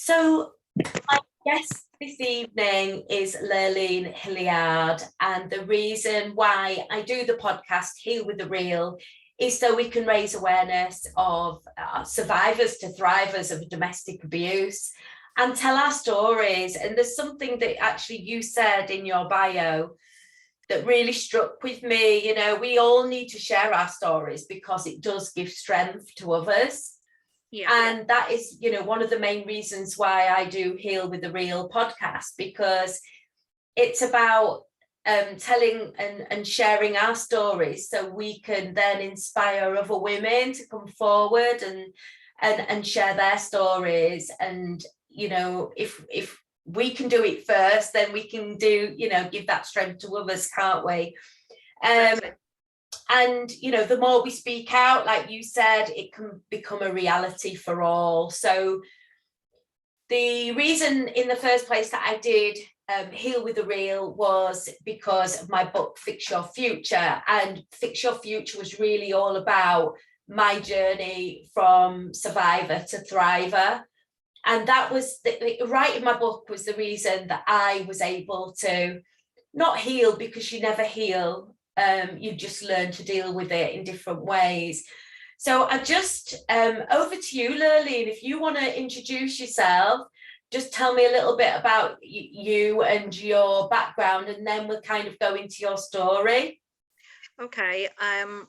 So my guest this evening is Lurleen Hilliard, and the reason why I do the podcast Heal with the Real is so we can raise awareness of survivors to thrivers of domestic abuse and tell our stories. And there's something that actually you said in your bio that really struck with me. You know, we all need to share our stories because it does give strength to others. Yeah. And that is, you know, one of the main reasons why I do Heal with the Real podcast, because it's about telling and sharing our stories so we can then inspire other women to come forward and share their stories. And, you know, if we can do it first, then we can do, you know, give that strength to others, can't we? And, you know, the more we speak out, like you said, it can become a reality for all. So the reason in the first place that I did Heal with the Real was because of my book, Fix Your Future. And Fix Your Future was really all about my journey from survivor to thriver. And that was, writing my book was the reason that I was able to not heal, because you never heal. You just learn to deal with it in different ways. So I just, over to you, Lurleen, if you want to introduce yourself, just tell me a little bit about you and your background, and then we'll kind of go into your story. Okay.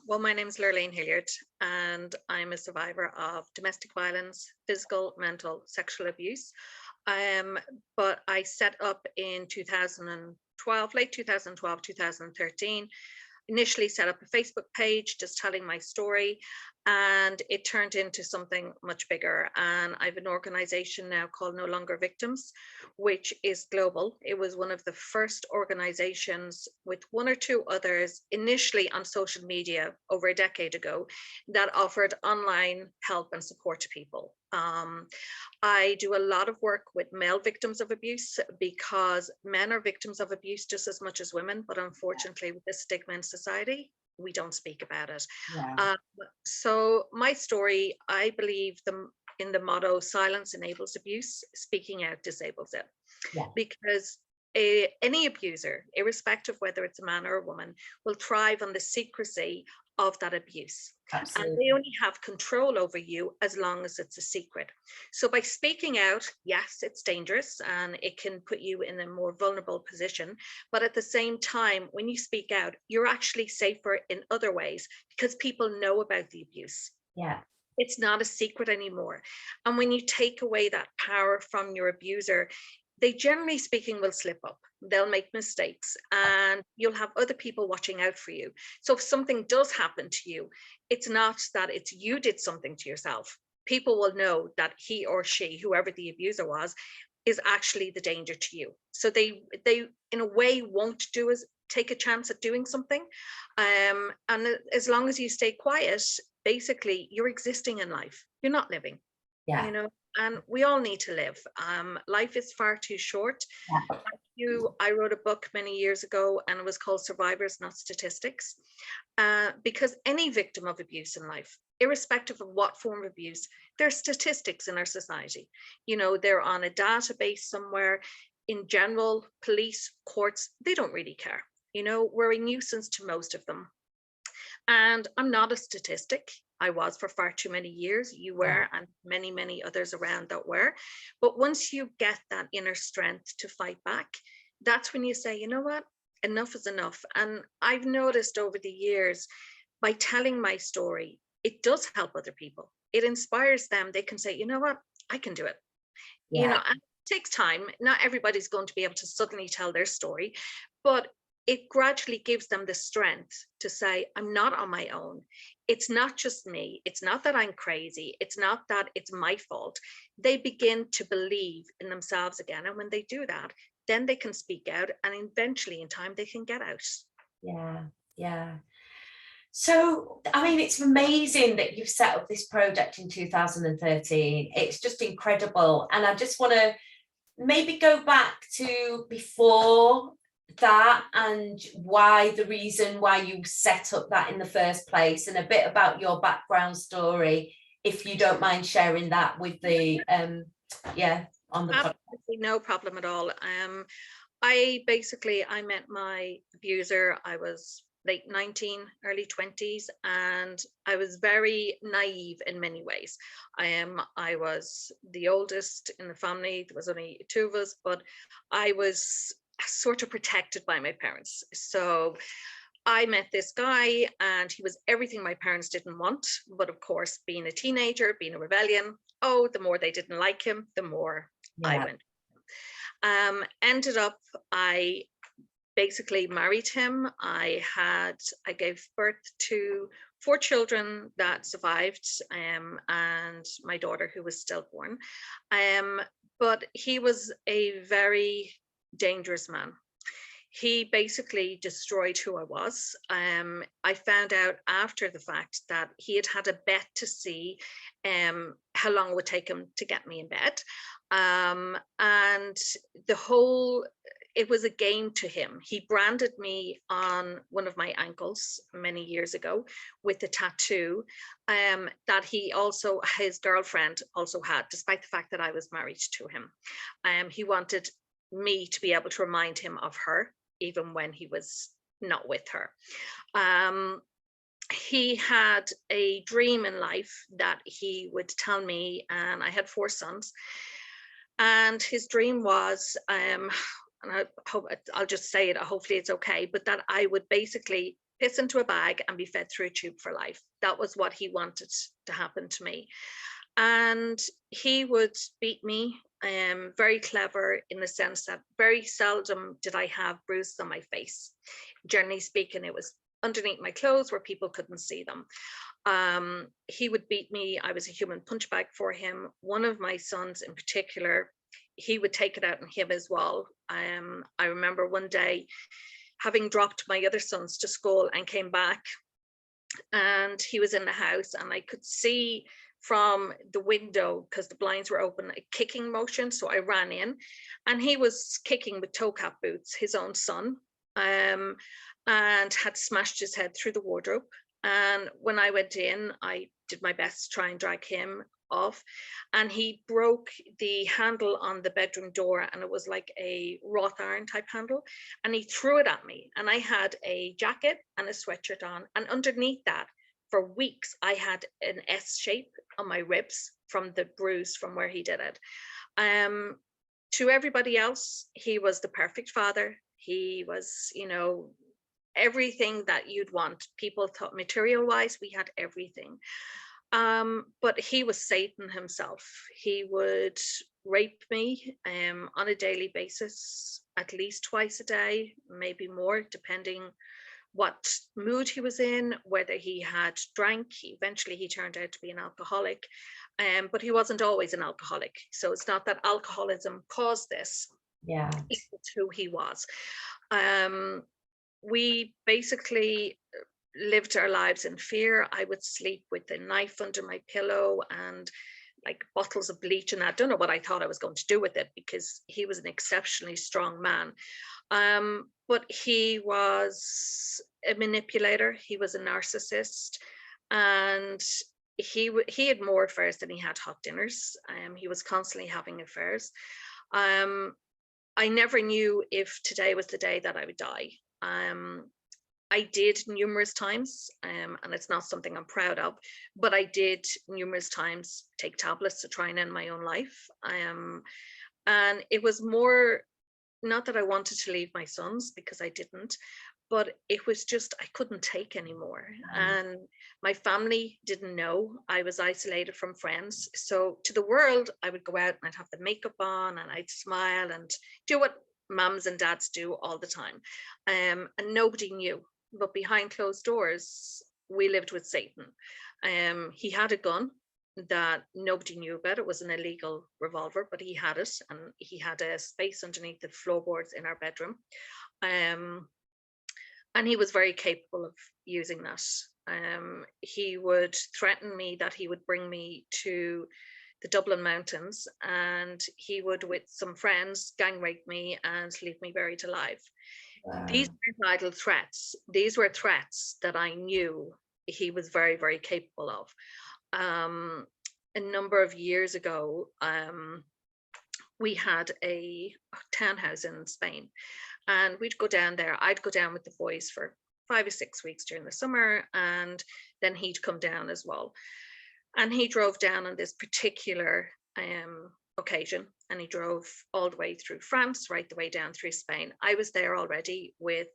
Well, my name is Lurleen Hilliard, and I'm a survivor of domestic violence, physical, mental, sexual abuse. But I set up in 2012, late 2012, 2013, initially set up a Facebook page just telling my story, and it turned into something much bigger. And I have an organization now called Nolonger Victims, which is global. It was one of the first organizations, with one or two others initially on social media over a decade ago, that offered online help and support to people. I do a lot of work with male victims of abuse, because men are victims of abuse just as much as women, but unfortunately with the stigma in society, we don't speak about it. Yeah. So my story, I believe in the motto, silence enables abuse, speaking out disables it. Yeah. Because any abuser, irrespective whether it's a man or a woman, will thrive on the secrecy of that abuse. Absolutely. And they only have control over you as long as it's a secret. So by speaking out, yes, it's dangerous and it can put you in a more vulnerable position. But at the same time, when you speak out, you're actually safer in other ways, because people know about the abuse. Yeah. It's not a secret anymore. And when you take away that power from your abuser, they generally speaking will slip up. They'll make mistakes, and you'll have other people watching out for you. So if something does happen to you, it's not that it's you did something to yourself. People will know that he or she, whoever the abuser was, is actually the danger to you. So they in a way won't take a chance at doing something. And as long as you stay quiet, basically you're existing in life. You're not living. Yeah. You know, and we all need to live. Life is far too short. Yeah. I wrote a book many years ago, and it was called Survivors, Not Statistics, because any victim of abuse in life, irrespective of what form of abuse, there are statistics in our society. You know, they're on a database somewhere. In general, police, courts, they don't really care. You know, we're a nuisance to most of them. And I'm not a statistic. I was for far too many years. You were, and many, many others around that were. But once you get that inner strength to fight back, that's when you say, you know what, enough is enough. And I've noticed over the years, by telling my story, it does help other people. It inspires them. They can say, you know what, I can do it. Yeah. You know, and it takes time. Not everybody's going to be able to suddenly tell their story, but it gradually gives them the strength to say, I'm not on my own. It's not just me. It's not that I'm crazy. It's not that it's my fault. They begin to believe in themselves again. And when they do that, then they can speak out, and eventually in time they can get out. Yeah. Yeah. So, I mean, it's amazing that you've set up this project in 2013. It's just incredible. And I just want to maybe go back to before that, and the reason why you set up that in the first place, and a bit about your background story, if you don't mind sharing that with the on the podcast. Absolutely no problem at all. I met my abuser. I was late 19, early 20s, and I was very naive in many ways. I was the oldest in the family. There was only two of us, but I was sort of protected by my parents. So I met this guy and he was everything my parents didn't want. But of course, being a teenager, being a rebellion, the more they didn't like him, the more I went. Ended up, I basically married him. I gave birth to 4 children that survived, and my daughter who was stillborn. But he was a very dangerous man. He basically destroyed who I was. I found out after the fact that he had a bet to see how long it would take him to get me in bed. And it was a game to him. He branded me on one of my ankles many years ago with a tattoo that his girlfriend also had, despite the fact that I was married to him. He wanted me to be able to remind him of her, even when he was not with her. He had a dream in life that he would tell me, and I had 4 sons. And his dream was, and I'll just say it, hopefully it's okay, but that I would basically piss into a bag and be fed through a tube for life. That was what he wanted to happen to me. And he would beat me, very clever in the sense that very seldom did I have bruises on my face. Generally speaking, it was underneath my clothes where people couldn't see them. He would beat me. I was a human punch bag for him. One of my sons in particular, he would take it out on him as well. I remember one day having dropped my other sons to school and came back, and he was in the house, and I could see from the window, because the blinds were open, a kicking motion. So I ran in, and he was kicking with toe cap boots, his own son, and had smashed his head through the wardrobe. And when I went in, I did my best to try and drag him off, and he broke the handle on the bedroom door, and it was like a wrought iron type handle, and he threw it at me, and I had a jacket and a sweatshirt on, and underneath that, for weeks, I had an S shape on my ribs from the bruise from where he did it. To everybody else, he was the perfect father. He was, everything that you'd want. People thought material-wise, we had everything. But he was Satan himself. He would rape me on a daily basis, at least twice a day, maybe more, depending what mood he was in, whether he had drank. Eventually he turned out to be an alcoholic, but he wasn't always an alcoholic. So it's not that alcoholism caused this. Yeah, it's who he was. We basically lived our lives in fear. I would sleep with a knife under my pillow and like bottles of bleach, and I don't know what I thought I was going to do with it, because he was an exceptionally strong man. But he was a manipulator. He was a narcissist, and he had more affairs than he had hot dinners. He was constantly having affairs. I never knew if today was the day that I would die. I did numerous times, and it's not something I'm proud of, but I did numerous times take tablets to try and end my own life. And it was more, not that I wanted to leave my sons, because I didn't, but it was just, I couldn't take anymore. And my family didn't know. I was isolated from friends. So to the world, I would go out and I'd have the makeup on and I'd smile and do what mums and dads do all the time. And nobody knew. But behind closed doors, we lived with Satan. He had a gun that nobody knew about. It was an illegal revolver, but he had it, and he had a space underneath the floorboards in our bedroom. And he was very capable of using that. He would threaten me that he would bring me to the Dublin Mountains, and he would, with some friends, gang rape me and leave me buried alive. Wow. These weren't idle threats. These were threats that I knew he was very, very capable of. A number of years ago, we had a townhouse in Spain, and we'd go down there. I'd go down with the boys for 5 or 6 weeks during the summer, and then he'd come down as well. And he drove down on this particular occasion, and he drove all the way through France, right the way down through Spain. I was there already with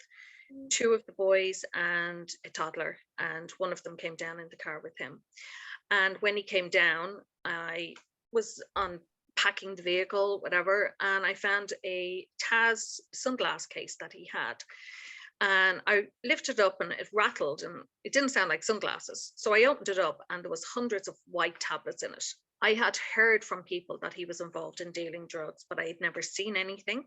2 of the boys and a toddler, and one of them came down in the car with him. And when he came down, I was unpacking the vehicle, whatever, and I found a Taz sunglass case that he had. And I lifted it up and it rattled, and it didn't sound like sunglasses. So I opened it up and there was hundreds of white tablets in it. I had heard from people that he was involved in dealing drugs, but I had never seen anything.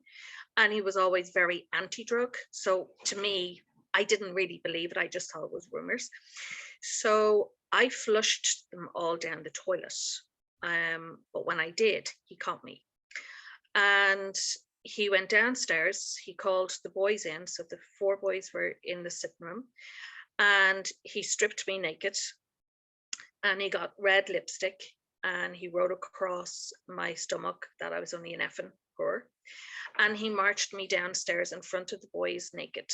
And he was always very anti-drug. So to me, I didn't really believe it. I just thought it was rumors. So I flushed them all down the toilet. But when I did, he caught me. And he went downstairs, he called the boys in. So the 4 boys were in the sitting room, and he stripped me naked, and he got red lipstick and he wrote across my stomach that I was only an effing whore. And he marched me downstairs in front of the boys naked.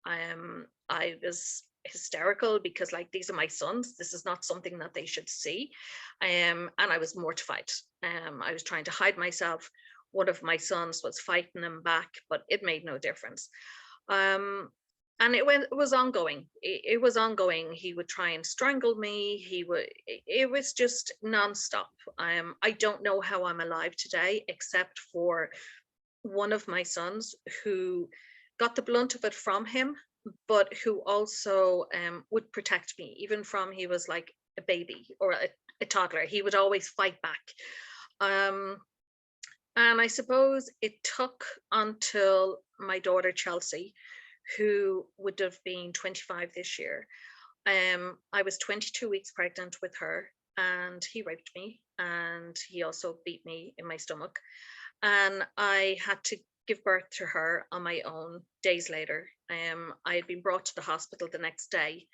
I was hysterical because, like, these are my sons. This is not something that they should see. And I was mortified. I was trying to hide myself. One of my sons was fighting him back, but it made no difference. And it was ongoing. It was ongoing. He would try and strangle me. It was just nonstop. I don't know how I'm alive today, except for one of my sons who got the blunt of it from him, but who also would protect me, even from he was like a baby or a toddler. He would always fight back. And I suppose it took until my daughter Chelsea, who would have been 25 this year. I was 22 weeks pregnant with her, and he raped me, and he also beat me in my stomach. And I had to give birth to her on my own days later. I had been brought to the hospital the next day,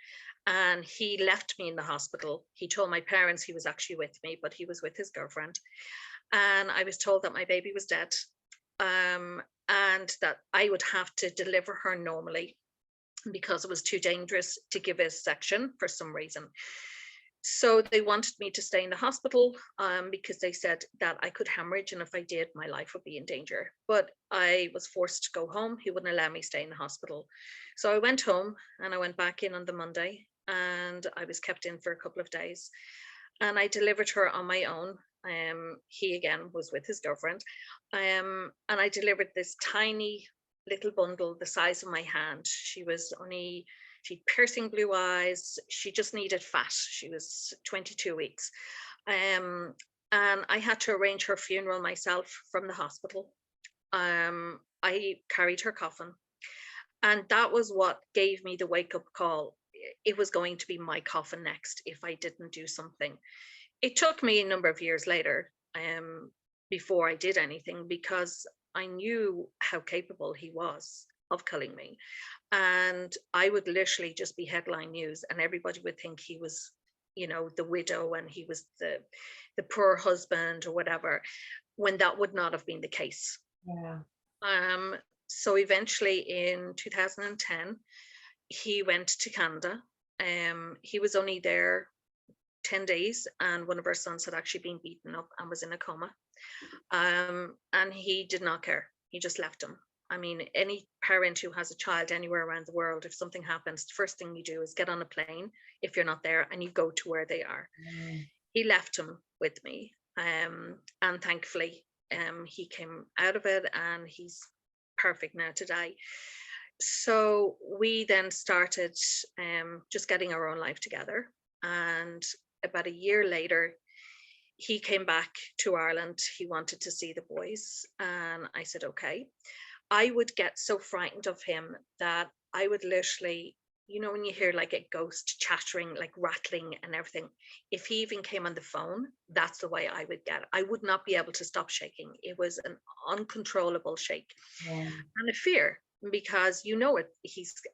and he left me in the hospital. He told my parents he was actually with me, but he was with his girlfriend. And I was told that my baby was dead, and that I would have to deliver her normally because it was too dangerous to give a section for some reason. So they wanted me to stay in the hospital because they said that I could hemorrhage, and if I did, my life would be in danger. But I was forced to go home. He wouldn't allow me to stay in the hospital. So I went home, and I went back in on the Monday, and I was kept in for a couple of days. And I delivered her on my own. He again was with his girlfriend. And I delivered this tiny little bundle the size of my hand. She'd piercing blue eyes. She just needed fat. She was 22 weeks. And I had to arrange her funeral myself from the hospital. I carried her coffin. And that was what gave me the wake-up call. It was going to be my coffin next if I didn't do something. It took me a number of years later before I did anything, because I knew how capable he was of killing me. And I would literally just be headline news, and everybody would think he was, the widow, and he was the poor husband or whatever, when that would not have been the case. Yeah. So eventually in 2010, he went to Canada. He was only there 10 days, and one of our sons had actually been beaten up and was in a coma. And he did not care. He just left him. I mean, any parent who has a child anywhere around the world, if something happens, the first thing you do is get on a plane if you're not there, and you go to where they are. He left him with me. And thankfully, he came out of it, and he's perfect now today. So we then started just getting our own life together. And about a year later, he came back to Ireland. He wanted to see the boys. And I said, okay. I would get so frightened of him that I would literally, when you hear like a ghost chattering, like rattling and everything, if he even came on the phone, that's the way I would get. I would not be able to stop shaking. It was an uncontrollable shake and a fear, because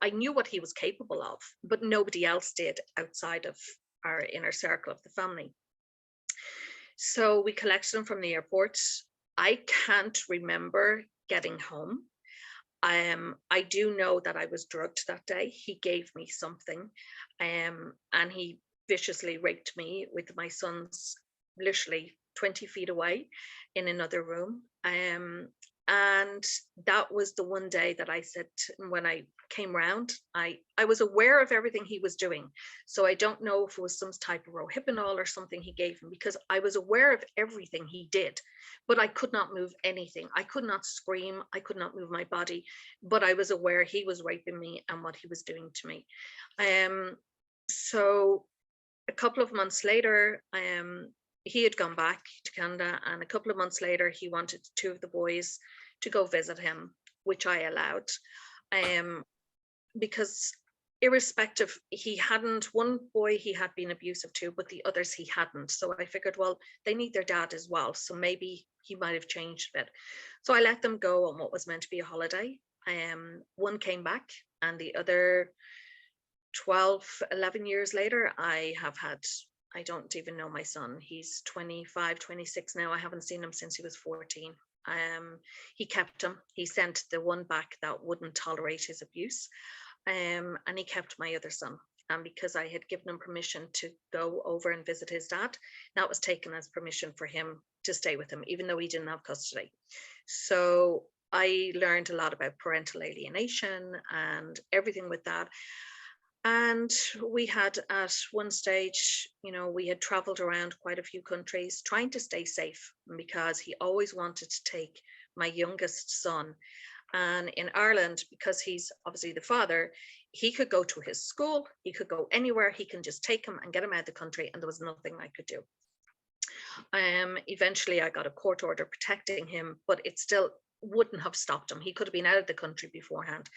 I knew what he was capable of, but nobody else did outside of our inner circle of the family. So we collected him from the airport. I can't remember getting home. I do know that I was drugged that day. He gave me something, and he viciously raped me with my son's literally 20 feet away in another room. And that was the one day that I said, when I came round, I was aware of everything he was doing. So I don't know if it was some type of rohypnol or something he gave him, because I was aware of everything he did, but I could not move anything. I could not scream. I could not move my body, but I was aware he was raping me and what he was doing to me. So a couple of months later, he had gone back to Canada, and a couple of months later, he wanted two of the boys to go visit him, which I allowed, because irrespective, one boy he had been abusive to, but the others he hadn't. So I figured, well, they need their dad as well, so maybe he might have changed a bit. So I let them go on what was meant to be a holiday. One came back, and the other 12, 11 years later, I don't even know my son. He's 25, 26 now. I haven't seen him since he was 14. He kept him. He sent the one back that wouldn't tolerate his abuse. And he kept my other son. And because I had given him permission to go over and visit his dad, that was taken as permission for him to stay with him, even though he didn't have custody. So I learned a lot about parental alienation and everything with that. And we had, at one stage, we had traveled around quite a few countries trying to stay safe, because he always wanted to take my youngest son. And in Ireland, because he's obviously the father, he could go to his school, he could go anywhere, he can just take him and get him out of the country, and there was nothing I could do. Eventually I got a court order protecting him, but it still wouldn't have stopped him. He could have been out of the country beforehand.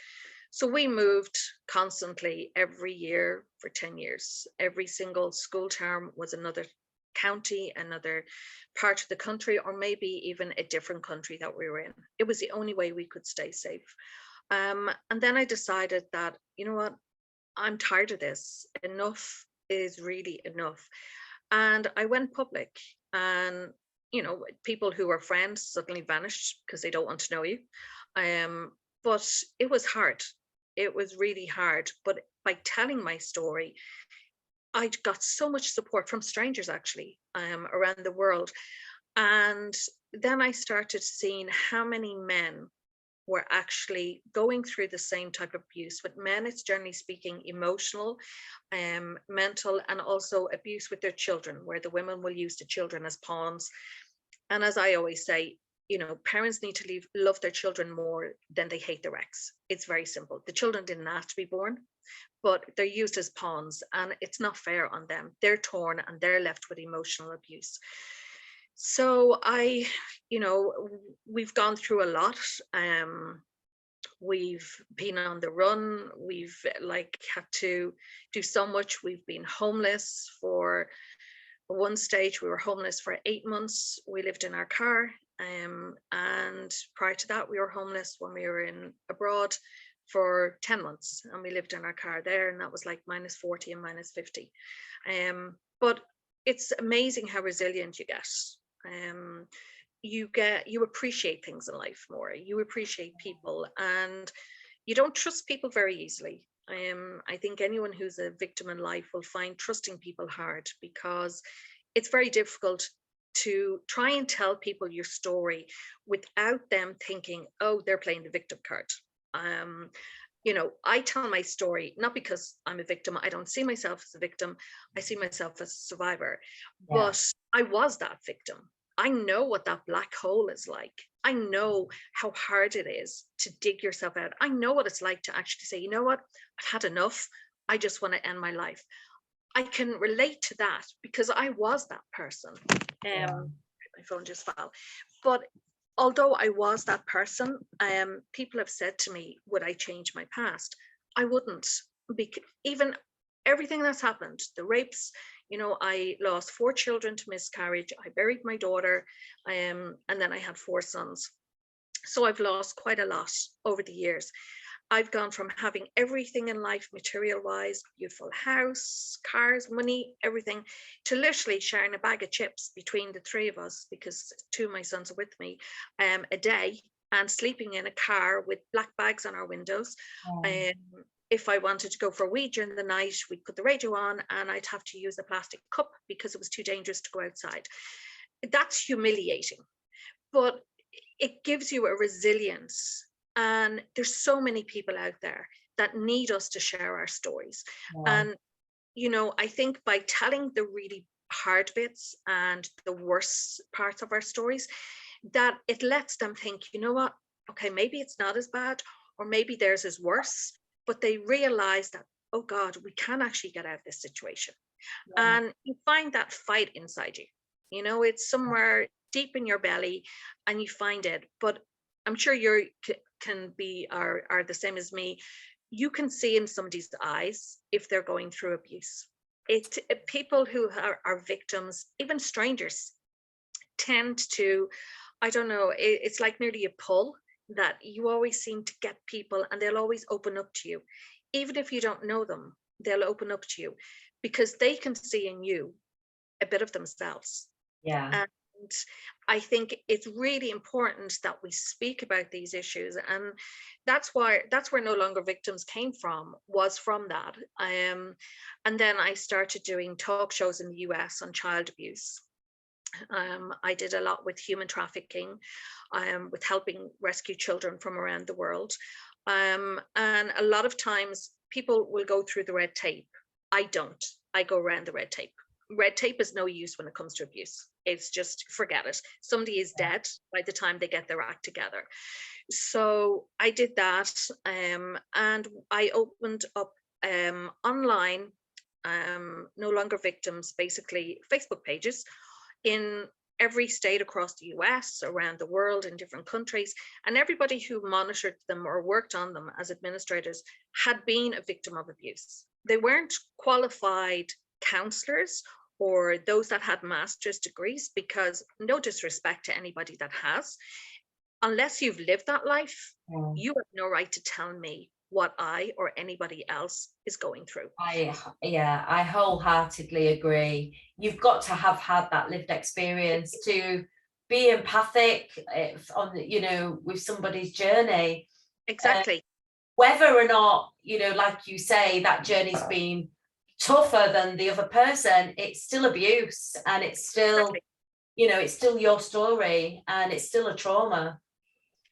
So we moved constantly every year for 10 years. Every single school term was another county, another part of the country, or maybe even a different country that we were in. It was the only way we could stay safe. And then I decided that, you know what, I'm tired of this. Enough is really enough. And I went public, and people who were friends suddenly vanished because they don't want to know you. But it was hard. It was really hard. But by telling my story, I got so much support from strangers, actually, around the world. And then I started seeing how many men were actually going through the same type of abuse. With men, it's generally speaking emotional, mental, and also abuse with their children, where the women will use the children as pawns. And as I always say, parents need to love their children more than they hate their ex. It's very simple. The children didn't ask to be born, but they're used as pawns, and it's not fair on them. They're torn and they're left with emotional abuse. So we've gone through a lot. We've been on the run. We've had to do so much. We've been homeless for one stage. We were homeless for 8 months. We lived in our car. And prior to that, we were homeless when we were abroad for 10 months, and we lived in our car there, and that was like -40 and -50. But it's amazing how resilient you get. You appreciate things in life more. You appreciate people, and you don't trust people very easily. I think anyone who's a victim in life will find trusting people hard, because it's very difficult to try and tell people your story without them thinking, oh, they're playing the victim card. I tell my story not because I'm a victim. I don't see myself as a victim. I see myself as a survivor. Yeah. But I was that victim. I know what that black hole is like. I know how hard it is to dig yourself out. I know what it's like to actually say, you know what, I've had enough. I just want to end my life. I can relate to that because I was that person. My phone just fell. But although I was that person, people have said to me, would I change my past? I wouldn't. Even everything that's happened, the rapes, I lost 4 children to miscarriage. I buried my daughter, and then I had 4 sons. So I've lost quite a lot over the years. I've gone from having everything in life, material wise, beautiful house, cars, money, everything, to literally sharing a bag of chips between the three of us, because two of my sons are with me, a day, and sleeping in a car with black bags on our windows. Yeah. If I wanted to go for a wee during the night, we'd put the radio on and I'd have to use a plastic cup because it was too dangerous to go outside. That's humiliating, but it gives you a resilience. And there's so many people out there that need us to share our stories. Yeah. And, you know, I think by telling the really hard bits and the worst parts of our stories, that it lets them think, you know what, okay, maybe it's not as bad, or maybe theirs is worse, but they realize that, oh God, we can actually get out of this situation. Yeah. And you find that fight inside you. You know, it's somewhere deep in your belly and you find it. But I'm sure you can be are the same as me. You can see in somebody's eyes if they're going through abuse. People who are victims, even strangers, tend to, I don't know, it's like nearly a pull that you always seem to get people and they'll always open up to you. Even if you don't know them, they'll open up to you because they can see in you a bit of themselves. Yeah. And I think it's really important that we speak about these issues. And that's where Nolonger Victims came from, was from that. And then I started doing talk shows in the US on child abuse. I did a lot with human trafficking, with helping rescue children from around the world. And a lot of times people will go through the red tape. I don't. I go around the red tape. Red tape is no use when it comes to abuse. It's just forget it. Somebody is dead by the time they get their act together. So I did that, and I opened up online Nolonger Victims, basically Facebook pages in every state across the US, around the world, in different countries. And everybody who monitored them or worked on them as administrators had been a victim of abuse. They weren't qualified counselors or those that had master's degrees, because no disrespect to anybody that has, unless you've lived that life, you have no right to tell me what I or anybody else is going through. I wholeheartedly agree. You've got to have had that lived experience to be empathic on, you know, with somebody's journey. Exactly. Whether or not, you know, like you say, that journey's been tougher than the other person, it's still abuse, and it's still, Exactly. you know, it's still your story, and it's still a trauma.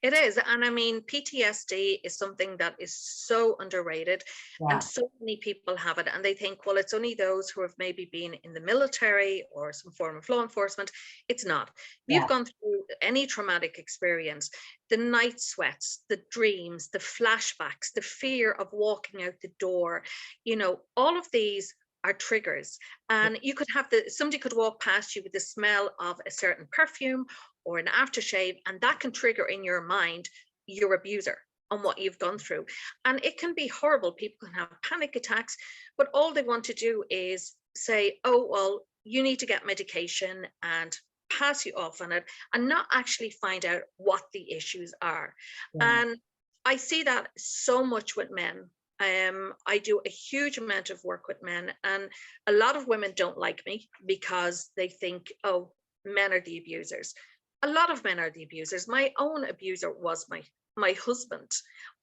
It is. And I mean, PTSD is something that is so underrated, and so many people have it. And they think, well, it's only those who have maybe been in the military or some form of law enforcement. It's not. If you've gone through any traumatic experience, the night sweats, the dreams, the flashbacks, the fear of walking out the door, you know, all of these are triggers. And you could have somebody could walk past you with the smell of a certain perfume or an aftershave, and that can trigger in your mind your abuser on what you've gone through. And it can be horrible. People can have panic attacks, but all they want to do is say, oh, well, you need to get medication, and pass you off on it, and not actually find out what the issues are. And I see that so much with men. I do a huge amount of work with men, and a lot of women don't like me because they think, oh, men are the abusers. A lot of men are the abusers. My own abuser was my husband.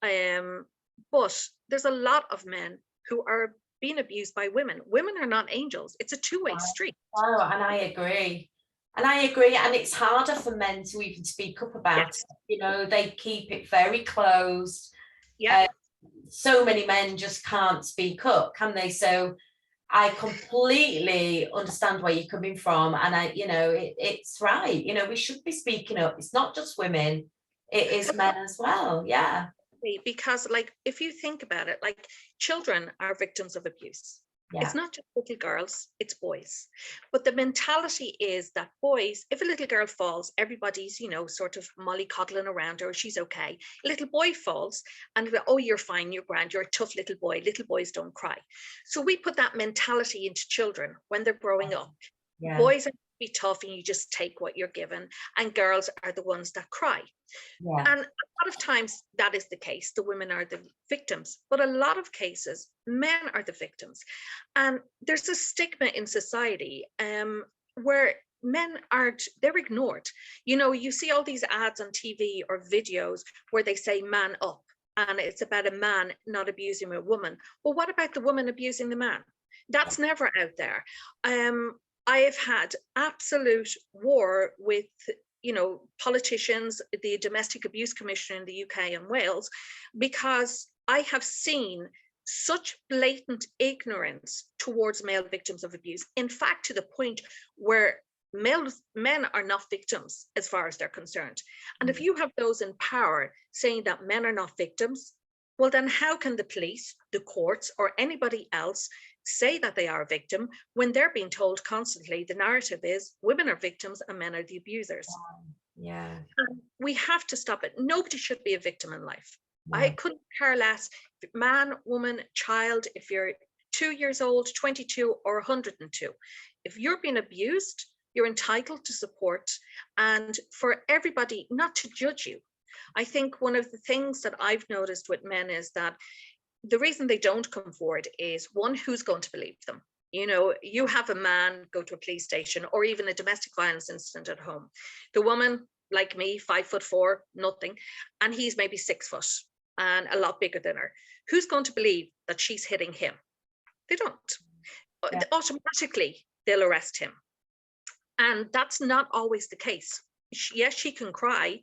But there's a lot of men who are being abused by women. Women are not angels. It's a two-way street. Oh, and I agree. And it's harder for men to even speak up about it. You know, they keep it very closed. Yeah. So many men just can't speak up, can they? So I completely understand where you're coming from, and you know, it's right. You know, we should be speaking up. It's not just women; it is men as well. Yeah. Because, like, if you think about it, like, children are victims of abuse. It's not just little girls, it's boys. But the mentality is that boys, if a little girl falls, everybody's, you know, sort of mollycoddling around her, she's okay. A little boy falls and, oh, you're fine, you're grand, you're a tough little boy. Little boys don't cry. So we put that mentality into children when they're growing up. Boys are be tough and you just take what you're given, and girls are the ones that cry. Yeah. And a lot of times that is the case. The women are the victims, but a lot of cases, men are the victims. And there's a stigma in society where men they're ignored. You know, you see all these ads on TV or videos where they say man up, and it's about a man not abusing a woman. Well, what about the woman abusing the man? That's never out there. I have had absolute war with, you know, politicians, the Domestic Abuse Commissioner in the UK and Wales, because I have seen such blatant ignorance towards male victims of abuse. In fact, to the point where men are not victims as far as they're concerned. And if you have those in power saying that men are not victims, well, then how can the police, the courts, or anybody else say that they are a victim when they're being told constantly the narrative is women are victims and men are the abusers? Yeah. And we have to stop it. Nobody should be a victim in life. Yeah. I couldn't care less, man, woman, child, if you're 2 years old, 22, or 102. If you're being abused, you're entitled to support, and for everybody not to judge you. I think one of the things that I've noticed with men is that the reason they don't come forward is, one, who's going to believe them? You know, you have a man go to a police station or even a domestic violence incident at home. The woman, like me, 5'4", nothing, and he's maybe 6 foot and a lot bigger than her. Who's going to believe that she's hitting him? They don't. Yeah. Automatically, they'll arrest him. And that's not always the case. Yes, she can cry,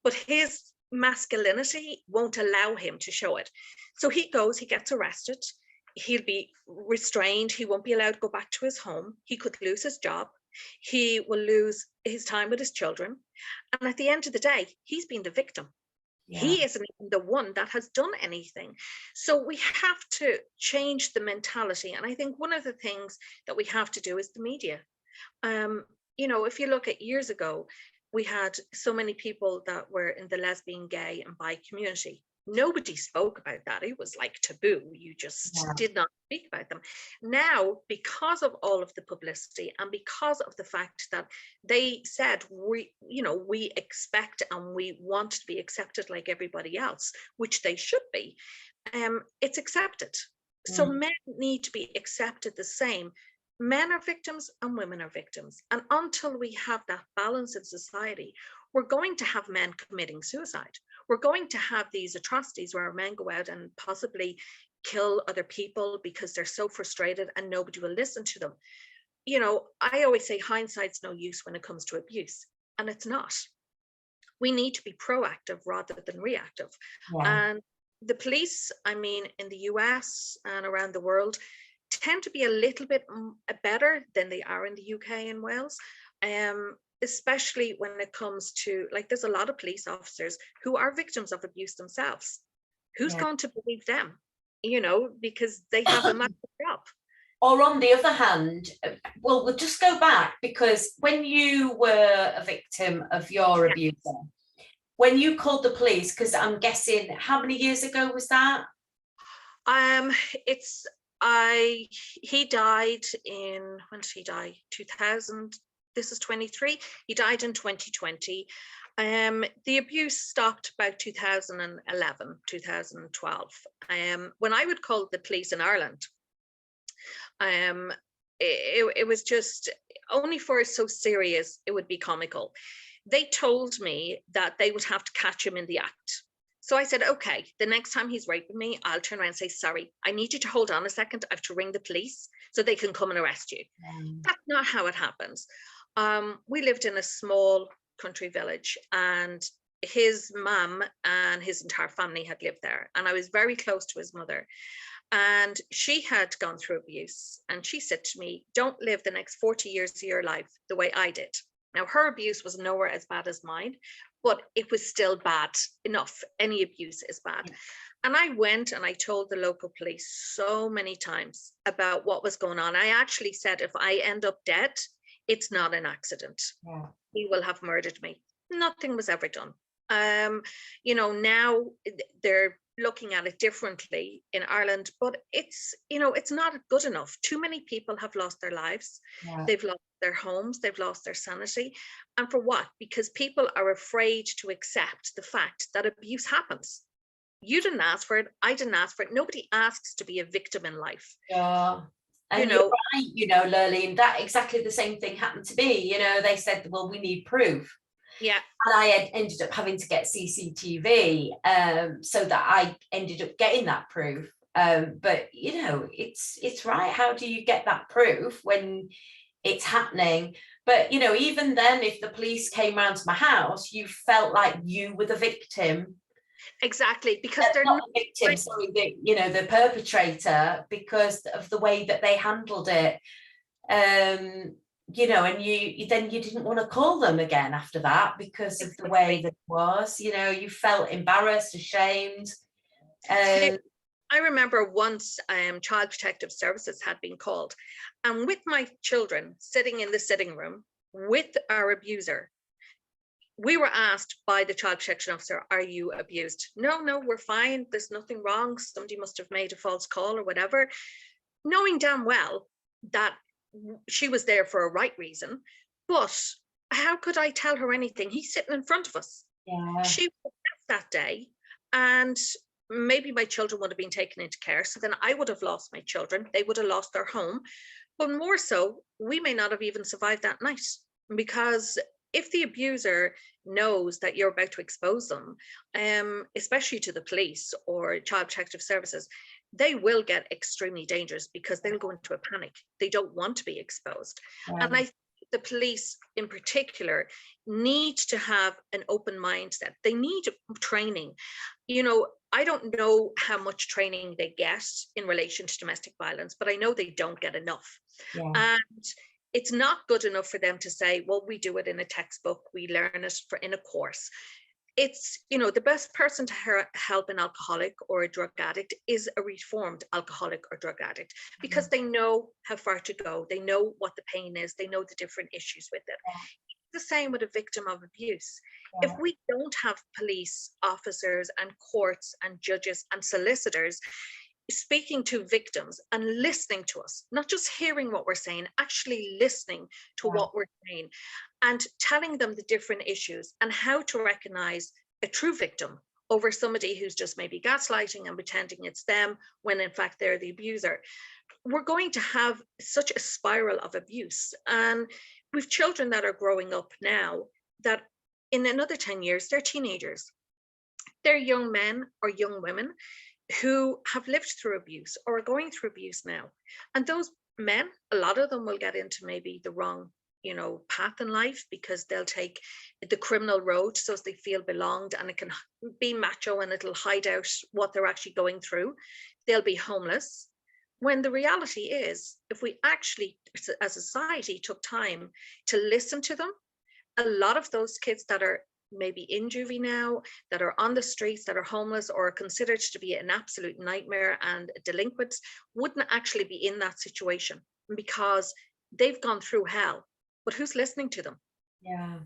but his masculinity won't allow him to show it. So he goes, he gets arrested, he'll be restrained, he won't be allowed to go back to his home, he could lose his job, he will lose his time with his children. And at the end of the day, he's been the victim. Yeah. He isn't even the one that has done anything. So we have to change the mentality. And I think one of the things that we have to do is the media. You know, if you look at years ago, we had so many people that were in the lesbian, gay and bi community. Nobody spoke about that. It was like taboo. You just did not speak about them. Now, because of all of the publicity and because of the fact that they said, we expect and we want to be accepted like everybody else, which they should be, it's accepted. So men need to be accepted the same. Men are victims and women are victims. And until we have that balance in society, we're going to have men committing suicide. We're going to have these atrocities where men go out and possibly kill other people because they're so frustrated and nobody will listen to them. You know, I always say hindsight's no use when it comes to abuse, and it's not. We need to be proactive rather than reactive. Yeah. And the police, I mean, in the US and around the world, tend to be a little bit better than they are in the UK and Wales, especially when it comes to, like, there's a lot of police officers who are victims of abuse themselves. Who's going to believe them? You know, because they have a massive job. Or on the other hand, well, we'll just go back, because when you were a victim of your abuser, when you called the police, because I'm guessing, how many years ago was that? He died in, when did he die? 2000, this is 23. He died in 2020. The abuse stopped about 2011, 2012. When I would call the police in Ireland, it was just only for so serious, it would be comical. They told me that they would have to catch him in the act. So I said, okay, the next time he's raping me, I'll turn around and say, sorry, I need you to hold on a second. I have to ring the police so they can come and arrest you. That's not how it happens. We lived in a small country village, and his mum and his entire family had lived there. And I was very close to his mother. And she had gone through abuse. And she said to me, don't live the next 40 years of your life the way I did. Now, her abuse was nowhere as bad as mine, but it was still bad enough. Any abuse is bad. And I went and I told the local police so many times about what was going on. I actually said, if I end up dead, it's not an accident. Yeah. He will have murdered me. Nothing was ever done. You know, now they're looking at it differently in Ireland, but it's, you know, it's not good enough. Too many people have lost their lives. Yeah. They've lost their homes, they've lost their sanity. And for what? Because people are afraid to accept the fact that abuse happens. You didn't ask for it. I didn't ask for it. Nobody asks to be a victim in life. Yeah. And you're right, Lurleen, that exactly the same thing happened to me. They said, well, we need proof. Yeah. And I ended up having to get CCTV, so that I ended up getting that proof. But it's right. How do you get that proof when it's happening? But even then, if the police came round to my house, you felt like you were the victim. Exactly, because they're not the victim, sorry, the perpetrator, because of the way that they handled it. And you didn't want to call them again after that because of the way that it was. You felt embarrassed, ashamed. I remember once Child Protective Services had been called, and with my children sitting in the sitting room with our abuser, we were asked by the child protection officer, are you abused? No, we're fine. There's nothing wrong. Somebody must have made a false call or whatever, knowing damn well that she was there for a right reason. But how could I tell her anything? He's sitting in front of us. Yeah. She was that day, and maybe my children would have been taken into care. So then I would have lost my children. They would have lost their home. But more so, we may not have even survived that night, because if the abuser knows that you're about to expose them, especially to the police or Child Protective Services, they will get extremely dangerous because they'll go into a panic. They don't want to be exposed. Yeah. And I think the police in particular need to have an open mindset. They need training. I don't know how much training they get in relation to domestic violence, but I know they don't get enough. Yeah. And it's not good enough for them to say, well, we do it in a textbook, we learn it in a course. It's, the best person to help an alcoholic or a drug addict is a reformed alcoholic or drug addict, because they know how far to go. They know what the pain is. They know the different issues with it. Yeah. The same with a victim of abuse. Yeah. If we don't have police officers and courts and judges and solicitors speaking to victims and listening to us, not just hearing what we're saying, actually listening to what we're saying and telling them the different issues and how to recognize a true victim over somebody who's just maybe gaslighting and pretending it's them when in fact they're the abuser. We're going to have such a spiral of abuse. And we've children that are growing up now that in another 10 years, they're teenagers. They're young men or young women who have lived through abuse or are going through abuse now. And those men, a lot of them will get into maybe the wrong, path in life, because they'll take the criminal road so as they feel belonged, and it can be macho and it'll hide out what they're actually going through. They'll be homeless. When the reality is, if we actually, as a society, took time to listen to them, a lot of those kids that are maybe in juvie now, that are on the streets, that are homeless or are considered to be an absolute nightmare and delinquents, wouldn't actually be in that situation because they've gone through hell. But who's listening to them? Yeah.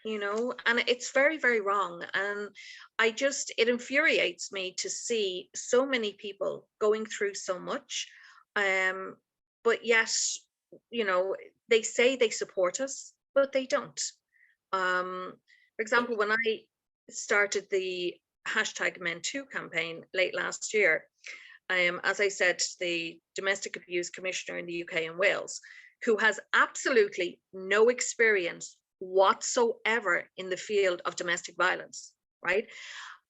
And it's very, very wrong. And it infuriates me to see so many people going through so much. But yet, they say they support us, but they don't. For example, when I started the #Men2 campaign late last year, as I said, the domestic abuse commissioner in the UK and Wales, who has absolutely no experience whatsoever in the field of domestic violence, right,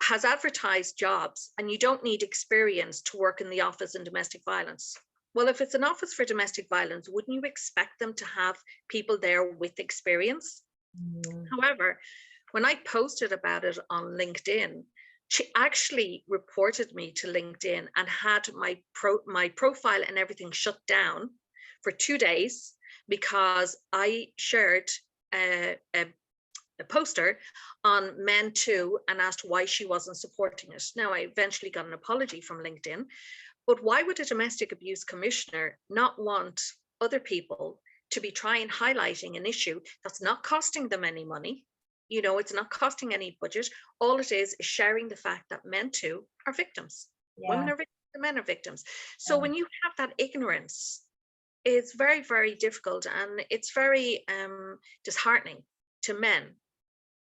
has advertised jobs, and you don't need experience to work in the office in domestic violence. Well, if it's an office for domestic violence, wouldn't you expect them to have people there with experience? However, when I posted about it on LinkedIn, she actually reported me to LinkedIn and had my profile and everything shut down for 2 days because I shared a poster on Men2 and asked why she wasn't supporting it. Now, I eventually got an apology from LinkedIn, but why would a domestic abuse commissioner not want other people to be highlighting an issue that's not costing them any money? It's not costing any budget. All it is sharing the fact that men too are victims. Women are victims, men are victims. So when you have that ignorance it's very, very difficult, and it's very disheartening to men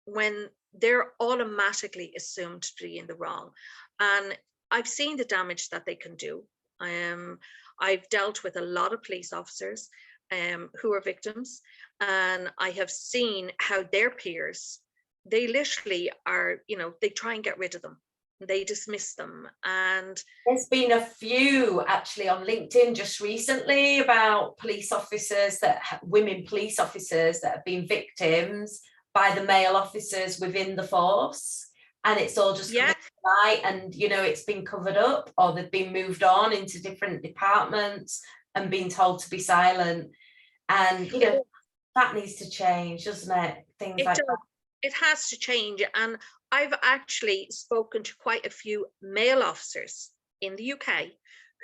when they're automatically assumed to be in the wrong. And I've seen the damage that they can do. I've dealt with a lot of police officers who are victims, and I have seen how their peers, they literally are, they try and get rid of them. They dismiss them. And there's been a few actually on LinkedIn just recently about women police officers that have been victims by the male officers within the force, and it's all just coming to light, and it's been covered up, or they've been moved on into different departments and been told to be silent. And that needs to change, doesn't it? Things like that. It has to change. And I've actually spoken to quite a few male officers in the UK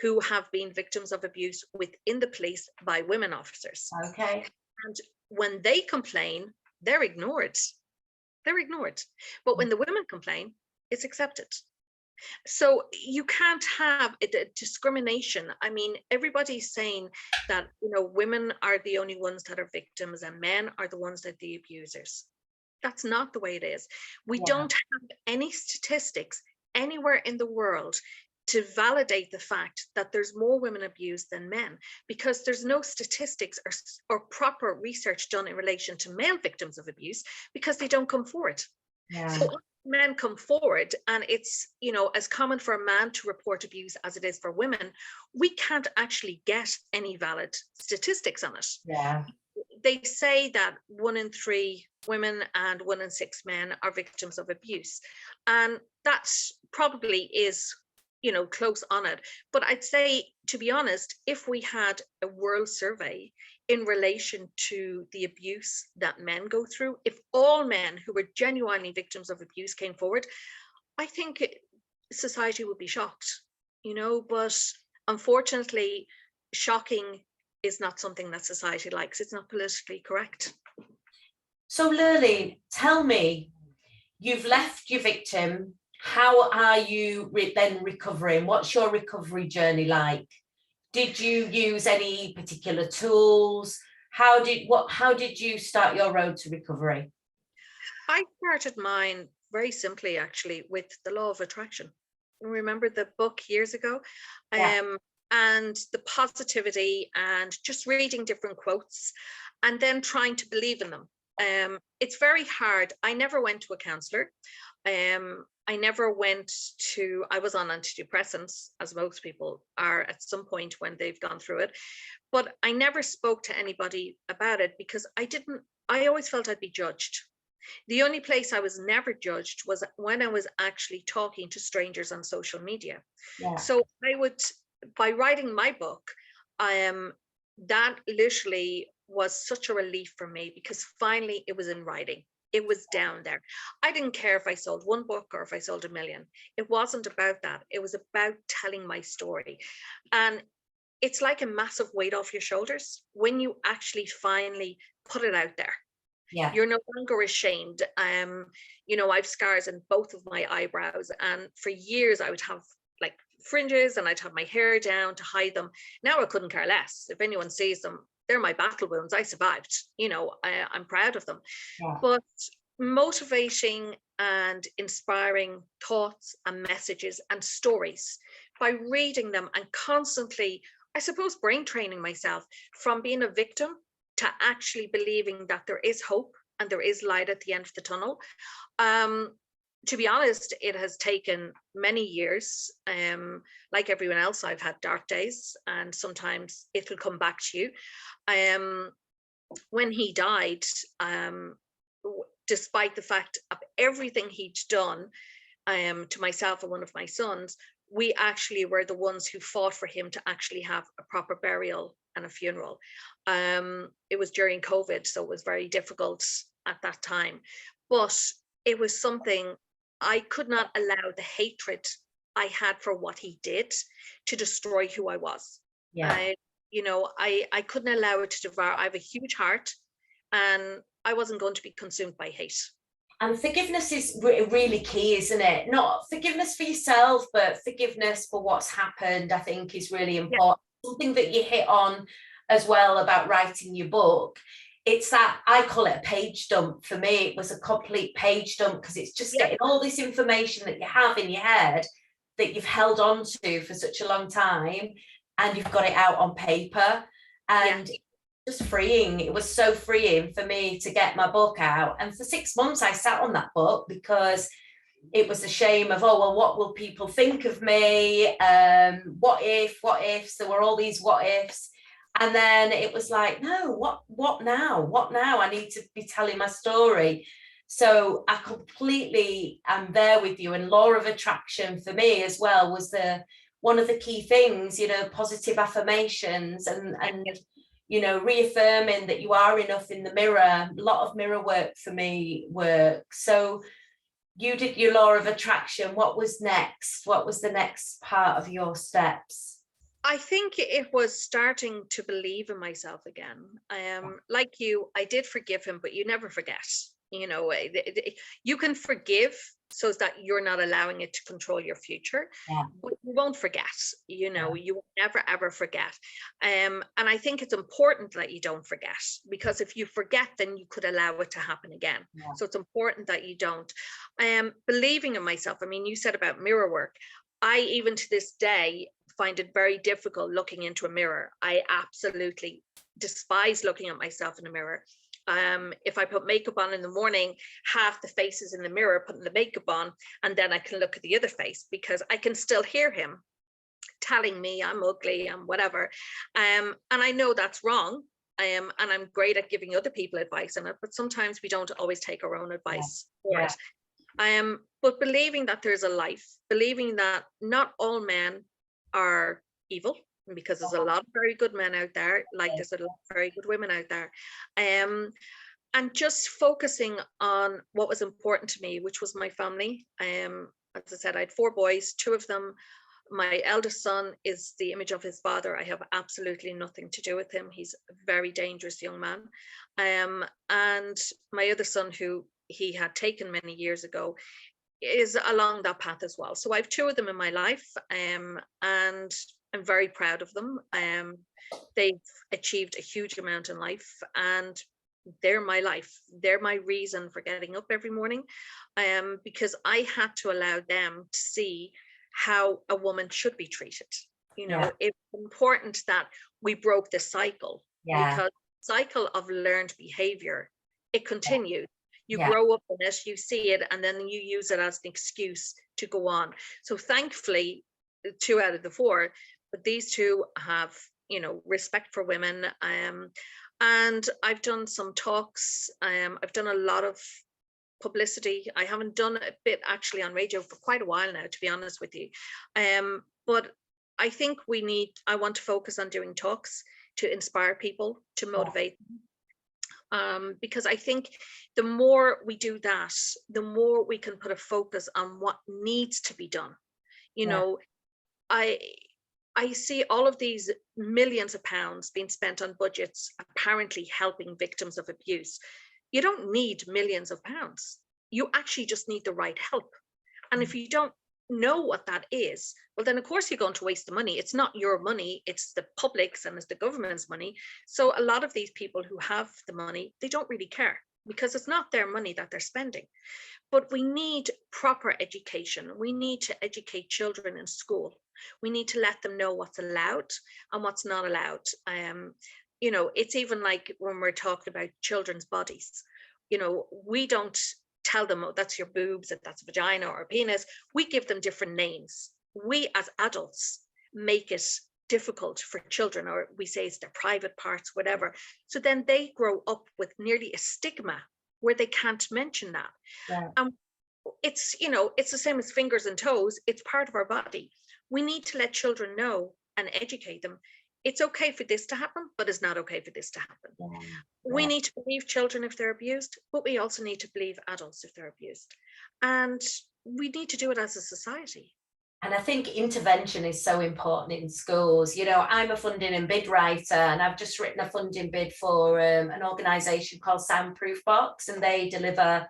who have been victims of abuse within the police by women officers. Okay. And when they complain, they're ignored. They're ignored. But when the women complain, it's accepted. So you can't have discrimination. I mean, everybody's saying that, women are the only ones that are victims and men are the ones that are the abusers. That's not the way it is. We don't have any statistics anywhere in the world to validate the fact that there's more women abused than men, because there's no statistics or proper research done in relation to male victims of abuse, because they don't come forward. Yeah. So men come forward, and it's, as common for a man to report abuse as it is for women, we can't actually get any valid statistics on it. Yeah. They say that 1 in 3 women and 1 in 6 men are victims of abuse. And that probably is, close on it. But I'd say, to be honest, if we had a world survey in relation to the abuse that men go through, if all men who were genuinely victims of abuse came forward, I think society would be shocked, but unfortunately, shocking is not something that society likes. It's not politically correct. So Lurleen, tell me, you've left your victim. How are you then recovering? What's your recovery journey like? Did you use any particular tools? How did you start your road to recovery? I started mine very simply, actually, with the law of attraction. Remember the book years ago? And the positivity, and just reading different quotes and then trying to believe in them. It's very hard. I never went to a counselor. I never went to, I was on antidepressants, as most people are at some point when they've gone through it. But I never spoke to anybody about it because I always felt I'd be judged. The only place I was never judged was when I was actually talking to strangers on social media. Yeah. So by writing my book, that literally was such a relief for me, because finally it was in writing. It was down there. I didn't care if I sold 1 book or if I sold 1 million. It wasn't about that. It was about telling my story. And it's like a massive weight off your shoulders when you actually finally put it out there. Yeah. You're no longer ashamed. I've scars in both of my eyebrows, and for years I would have like fringes and I'd have my hair down to hide them. Now I couldn't care less. If anyone sees them, they're my battle wounds. I survived. I'm proud of them. Yeah. But motivating and inspiring thoughts and messages and stories by reading them and constantly, I suppose, brain training myself from being a victim to actually believing that there is hope and there is light at the end of the tunnel. To be honest, it has taken many years. Like everyone else, I've had dark days, and sometimes it will come back to you. When he died, despite the fact of everything he'd done to myself and one of my sons, we actually were the ones who fought for him to actually have a proper burial and a funeral. It was during COVID, so it was very difficult at that time. But it was something, I could not allow the hatred I had for what he did to destroy who I was. Yeah. I couldn't allow it to devour. I have a huge heart, and I wasn't going to be consumed by hate. And forgiveness is really key, isn't it? Not forgiveness for yourself, but forgiveness for what's happened, I think, is really important. Yeah. Something that you hit on as well about writing your book, it's that I call it a page dump. For me, it was a complete page dump, because it's just getting all this information that you have in your head that you've held on to for such a long time, and you've got it out on paper. And just freeing. It was so freeing for me to get my book out. And for 6 months I sat on that book, because it was a shame of, oh, well, what will people think of me? What ifs? There were all these what ifs. And then it was like, no, what now? What now? I need to be telling my story. So I completely am there with you. And law of attraction for me as well was one of the key things, you know, positive affirmations and you know, reaffirming that you are enough in the mirror. A lot of mirror work for me works. So you did your law of attraction. What was next? What was the next part of your steps? I think it was starting to believe in myself again. Like you, I did forgive him, but you never forget. You know, you can forgive so that you're not allowing it to control your future, but you won't forget. You know, you will never ever forget. And I think it's important that you don't forget, because if you forget, then you could allow it to happen again. So it's important that you don't. Believing in myself. I mean, you said about mirror work. I, even to this day, find it very difficult looking into a mirror. I absolutely despise looking at myself in a mirror. If I put makeup on in the morning, half the face is in the mirror putting the makeup on, and then I can look at the other face, because I can still hear him telling me I'm ugly and whatever. And I know that's wrong. And I'm great at giving other people advice on it, but sometimes we don't always take our own advice for it. But believing that there's a life, believing that not all men are evil, because there's a lot of very good men out there, like there's a lot of very good women out there. And just focusing on what was important to me, which was my family. As I said, I had 4 boys, 2 of them. My eldest son is the image of his father. I have absolutely nothing to do with him. He's a very dangerous young man. And my other son, who he had taken many years ago, is along that path as well. So I have 2 of them in my life, and I'm very proud of them. They've achieved a huge amount in life, and they're my life. They're my reason for getting up every morning, because I had to allow them to see how a woman should be treated. You know, it's important that we broke the cycle, because the cycle of learned behavior, it continues. You grow up in it, you see it, and then you use it as an excuse to go on. So thankfully, 2 out of the 4, but these 2 have, you know, respect for women. And I've done some talks. I've done a lot of publicity. I haven't done a bit actually on radio for quite a while now, to be honest with you. But I think I want to focus on doing talks to inspire people, to motivate them. Because I think the more we do that, the more we can put a focus on what needs to be done. You know, I see all of these millions of pounds being spent on budgets apparently helping victims of abuse. You don't need millions of pounds. You actually just need the right help. And if you don't know what that is, well, then of course you're going to waste the money. It's not your money, it's the public's and it's the government's money. So a lot of these people who have the money, they don't really care, because it's not their money that they're spending. But we need proper education. We need to educate children in school. We need to let them know what's allowed and what's not allowed. You know, it's even like when we're talking about children's bodies, you know, we don't tell them, oh, that's your boobs, if that's a vagina or a penis. We give them different names. We as adults make it difficult for children, or we say it's their private parts, whatever. So then they grow up with nearly a stigma where they can't mention that. It's, you know, it's the same as fingers and toes. It's part of our body. We need to let children know and educate them. It's okay for this to happen, but it's not okay for this to happen. We need to believe children if they're abused, but we also need to believe adults if they're abused. And we need to do it as a society. And I think intervention is so important in schools. You know, I'm a funding and bid writer, and I've just written a funding bid for an organisation called Soundproof Box, and they deliver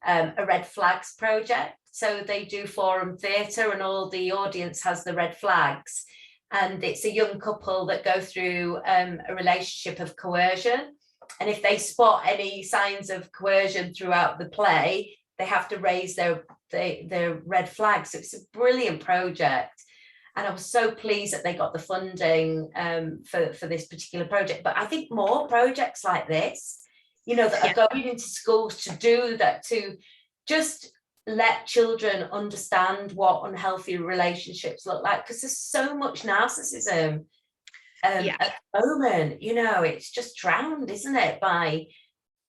a red flags project. So they do forum theatre, and all the audience has the red flags. and it's a young couple that go through a relationship of coercion. And if they spot any signs of coercion throughout the play, they have to raise their red flag. So it's a brilliant project. And I was so pleased that they got the funding for this particular project. But I think more projects like this, you know, that are going into schools to do that, to just let children understand what unhealthy relationships look like, because there's so much narcissism at the moment. You know, it's just drowned, isn't it, by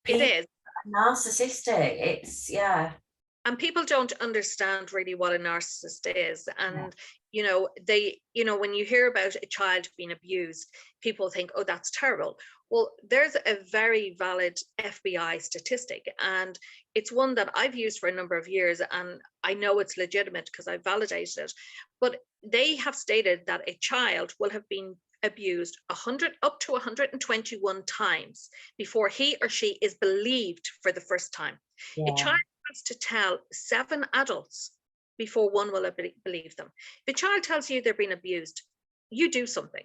people. It is Narcissistic. It's and people don't understand really what a narcissist is. And you know, they, you know, when you hear about a child being abused, people think, oh, that's terrible. Well, there's a very valid FBI statistic, and it's one that I've used for a number of years, and I know it's legitimate because I validated it. But they have stated that a child will have been abused 100 up to 121 times before he or she is believed for the first time. A child has to tell 7 adults before one will believe them. If a child tells you they're being abused, you do something.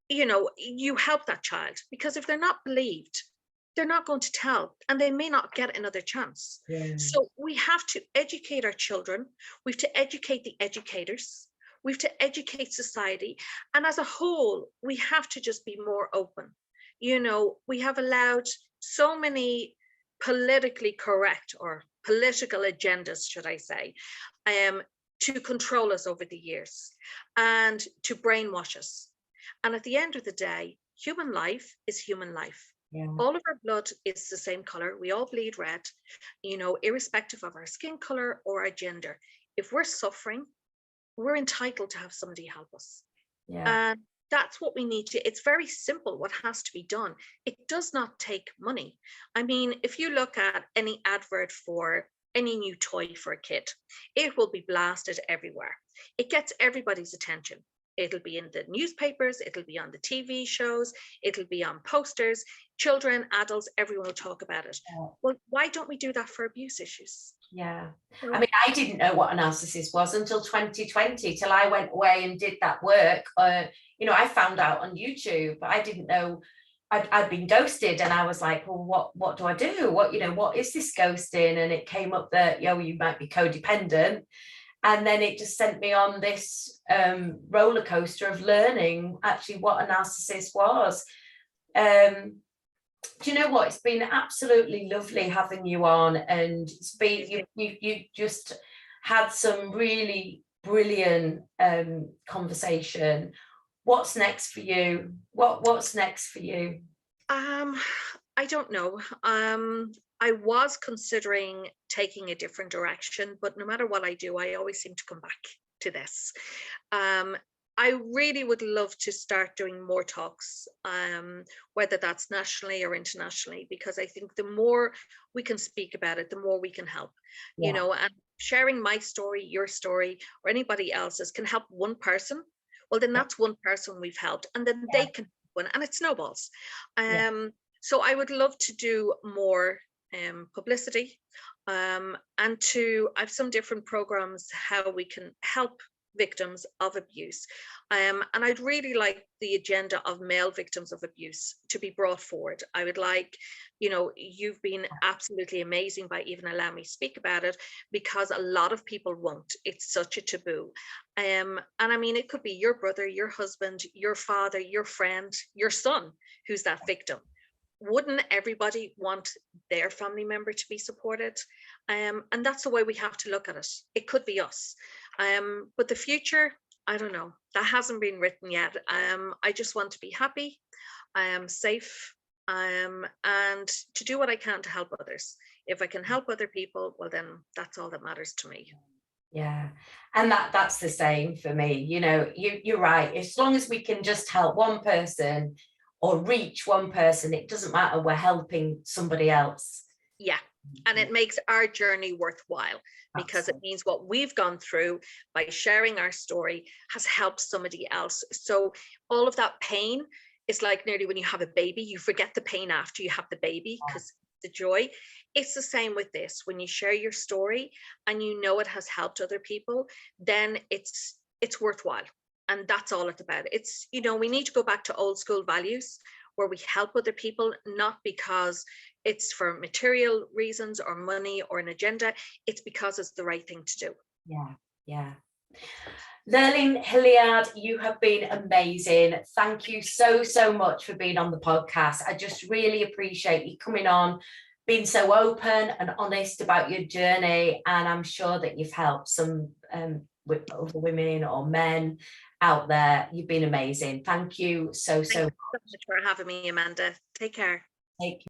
You know, you help that child, because if they're not believed, they're not going to tell, and they may not get another chance. So we have to educate our children. We have to educate the educators. We have to educate society. And as a whole, we have to just be more open. You know, we have allowed so many politically correct, or political agendas, should I say, to control us over the years and to brainwash us. And at the end of the day, human life is human life. All of our blood is the same color. We all bleed red, you know, irrespective of our skin color or our gender. If we're suffering, we're entitled to have somebody help us. And that's what we need to. It's very simple what has to be done. It does not take money. I mean, if you look at any advert for any new toy for a kid, it will be blasted everywhere. It gets everybody's attention. It'll be in the newspapers, it'll be on the TV shows, it'll be on posters. Children, adults, everyone will talk about it. Well, why don't we do that for abuse issues? I mean, I didn't know what a narcissist was until 2020, till I went away and did that work. You know, I found out on YouTube. I didn't know I'd been ghosted, and I was like, well, what do I do? What, you know, what is this ghosting? And it came up that, you might be codependent. And then it just sent me on this roller coaster of learning actually what a narcissist was. Do you know what? It's been absolutely lovely having you on, and it's been you just had some really brilliant conversation. What's next for you? What's next for you? I don't know. I was considering taking a different direction, but no matter what I do, I always seem to come back to this. I really would love to start doing more talks, whether that's nationally or internationally, because I think the more we can speak about it, the more we can help, you know, and sharing my story, your story, or anybody else's can help one person. Well, then that's one person we've helped, and then they can win, and it snowballs. So I would love to do more publicity, and I have some different programs how we can help victims of abuse, and I'd really like the agenda of male victims of abuse to be brought forward. I would like, you know, you've been absolutely amazing by even allowing me to speak about it, because a lot of people won't. It's such a taboo, and I mean, it could be your brother, your husband, your father, your friend, your son who's that victim. Wouldn't everybody want their family member to be supported? And that's the way we have to look at it. It could be us. But the future, I don't know. That hasn't been written yet. I just want to be happy, safe, and to do what I can to help others. If I can help other people, well, then that's all that matters to me. Yeah, and that's the same for me. You know, you're right. As long as we can just help one person or reach one person, it doesn't matter, we're helping somebody else. Yeah, and it makes our journey worthwhile, because it means what we've gone through by sharing our story has helped somebody else. So all of that pain is like nearly when you have a baby, you forget the pain after you have the baby, because the joy. It's the same with this. When you share your story and you know it has helped other people, then it's worthwhile. And that's all it's about. It's, you know, we need to go back to old school values where we help other people, not because it's for material reasons or money or an agenda. It's because it's the right thing to do. Yeah, yeah. Lurleen Hilliard, you have been amazing. Thank you so much for being on the podcast. I just really appreciate you coming on, being so open and honest about your journey. And I'm sure that you've helped some with other women or men out there. You've been amazing. Thank you so Thank you so much for having me, Amanda. Take care. Take